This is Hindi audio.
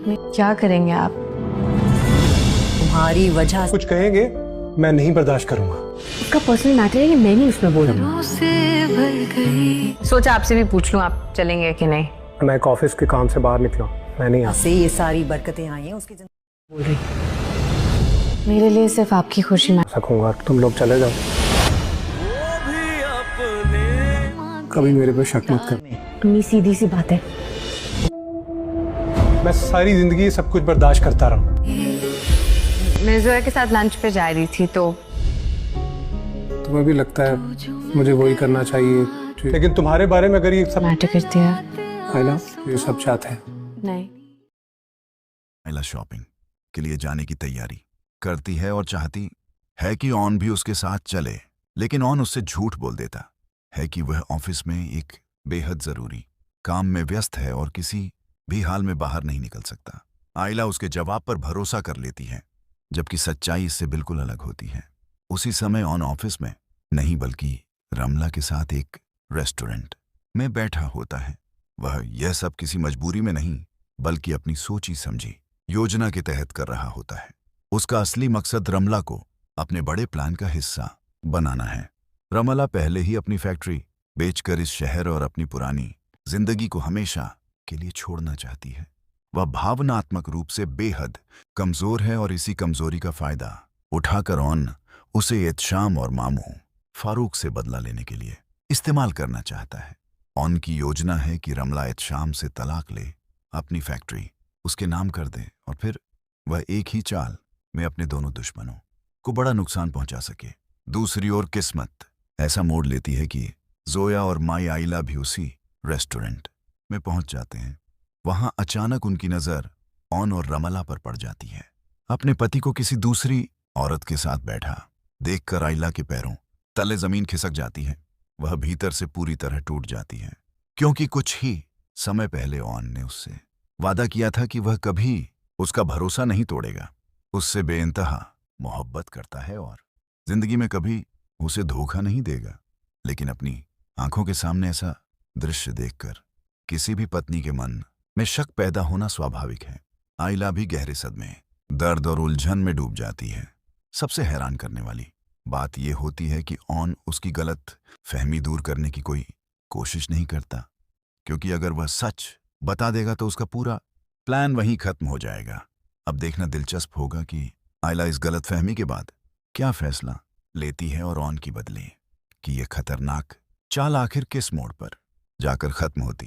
क्या करेंगे आप? तुम्हारी वजह कुछ कहेंगे मैं नहीं बर्दाश्त करूंगा। उसका पर्सनल मैटर है, ये मैं नहीं उसमें बोल रही हूँ। सोचा आपसे भी पूछ लूं आप चलेंगे कि नहीं। मैं एक ऑफिस के काम से बाहर निकला, मैं नहीं आ से ये सारी बरकतें आई हैं उसकी जिंदगी। बोल रही मेरे लिए सिर्फ आपकी खुशी मैं सकूंगा। तुम लोग चले जाओ, कभी मेरे पे शक मत कर। इतनी सीधी सी बात है। मैं सारी जिंदगी सब कुछ बर्दाश्त करता रहा। मैं जोया के साथ लंच पे जा रही थी तो तुम्हें भी लगता है मुझे वही करना चाहिए, लेकिन तुम्हारे बारे में अगर ये सब मैटर करती है। आइला ये सब चाहते हैं। नहीं, आइला शॉपिंग के लिए जाने की तैयारी करती है और चाहती है कि ऑन भी उसके साथ चले, लेकिन ऑन उससे झूठ बोल देता है कि वह ऑफिस में एक बेहद जरूरी काम में व्यस्त है और किसी भी हाल में बाहर नहीं निकल सकता। आइला उसके जवाब पर भरोसा कर लेती है, जबकि सच्चाई इससे बिल्कुल अलग होती है। उसी समय ऑन ऑफिस में नहीं बल्कि रमला के साथ एक रेस्टोरेंट में बैठा होता है। वह यह सब किसी मजबूरी में नहीं बल्कि अपनी सोची समझी योजना के तहत कर रहा होता है। उसका असली मकसद रमला को अपने बड़े प्लान का हिस्सा बनाना है। रमला पहले ही अपनी फैक्ट्री बेचकर इस शहर और अपनी पुरानी जिंदगी को हमेशा के लिए छोड़ना चाहती है। वह भावनात्मक रूप से बेहद कमजोर है और इसी कमजोरी का फायदा उठाकर ऑन उसे एतशाम और मामू फारूक से बदला लेने के लिए इस्तेमाल करना चाहता है। ऑन की योजना है कि रमला एतशाम से तलाक ले, अपनी फैक्ट्री उसके नाम कर दे और फिर वह एक ही चाल में अपने दोनों दुश्मनों को बड़ा नुकसान पहुंचा सके। दूसरी ओर किस्मत ऐसा मोड़ लेती है कि जोया और माई आइला भी उसी रेस्टोरेंट में पहुंच जाते हैं। वहां अचानक उनकी नजर ऑन और रमला पर पड़ जाती है। अपने पति को किसी दूसरी औरत के साथ बैठा देखकर आइला के पैरों तले जमीन खिसक जाती है। वह भीतर से पूरी तरह टूट जाती है, क्योंकि कुछ ही समय पहले ऑन ने उससे वादा किया था कि वह कभी उसका भरोसा नहीं तोड़ेगा, उससे बेइंतहा मोहब्बत करता है और जिंदगी में कभी उसे धोखा नहीं देगा। लेकिन अपनी आंखों के सामने ऐसा दृश्य देखकर किसी भी पत्नी के मन में शक पैदा होना स्वाभाविक है। आइला भी गहरे सदमे, दर्द और उलझन में डूब जाती है। सबसे हैरान करने वाली बात यह होती है कि ऑन उसकी गलत फहमी दूर करने की कोई कोशिश नहीं करता, क्योंकि अगर वह सच बता देगा तो उसका पूरा प्लान वहीं खत्म हो जाएगा। अब देखना दिलचस्प होगा कि आइला इस गलत फहमी के बाद क्या फैसला लेती है और ऑन की बदले कि यह खतरनाक चाल आखिर किस मोड़ पर जाकर खत्म होती